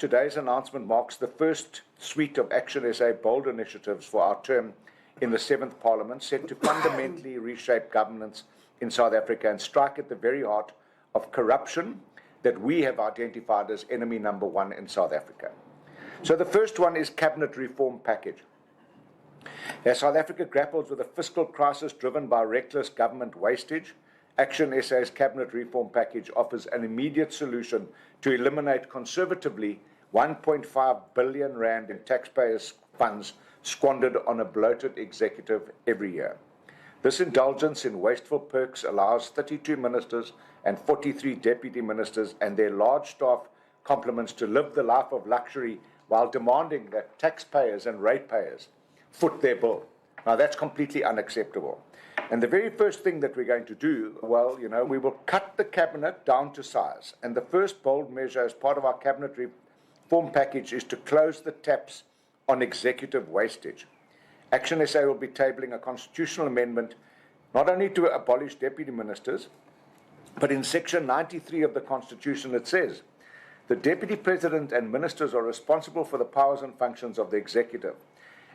today's announcement marks the first suite of ActionSA bold initiatives for our term in the 7th Parliament, set to fundamentally reshape governance in South Africa and strike at the very heart of corruption that we have identified as enemy number one in South Africa. So the first one is Cabinet Reform Package. As South Africa grapples with a fiscal crisis driven by reckless government wastage, ActionSA's Cabinet Reform Package offers an immediate solution to eliminate conservatively 1.5 billion rand in taxpayers' funds squandered on a bloated executive every year. This indulgence in wasteful perks allows 32 ministers and 43 deputy ministers and their large staff complements to live the life of luxury while demanding that taxpayers and ratepayers foot their bill. Now, that's completely unacceptable. And the very first thing that we're going to do, well, we will cut the cabinet down to size. And the first bold measure as part of our cabinet reform package is to close the taps on executive wastage. ActionSA will be tabling a constitutional amendment not only to abolish deputy ministers, but in section 93 of the Constitution it says, the deputy president and ministers are responsible for the powers and functions of the executive,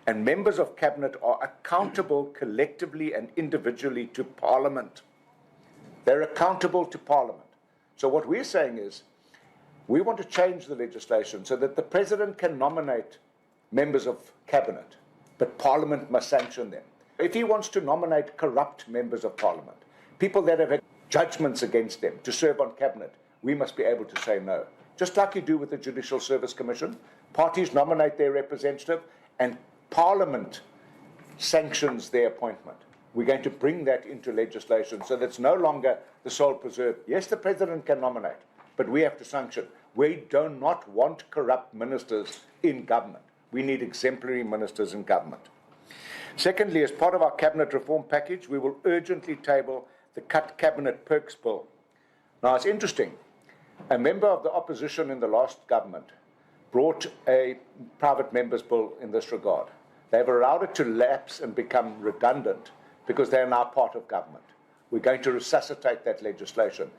and members of cabinet are accountable collectively and individually to Parliament. They're accountable to Parliament. So what we're saying is, we want to change the legislation so that the president can nominate members of cabinet, but Parliament must sanction them. If he wants to nominate corrupt members of Parliament, people that have had judgments against them to serve on cabinet, we must be able to say no. Just like you do with the Judicial Service Commission, parties nominate their representative and Parliament sanctions their appointment. We're going to bring that into legislation so that it's no longer the sole preserve. Yes, the president can nominate, but we have to sanction. We do not want corrupt ministers in government. We need exemplary ministers in government. Secondly, as part of our cabinet reform package, we will urgently table the Cut Cabinet Perks Bill. Now, it's interesting. A member of the opposition in the last government brought a private member's bill in this regard. They've allowed it to lapse and become redundant because they are now part of government. We're going to resuscitate that legislation.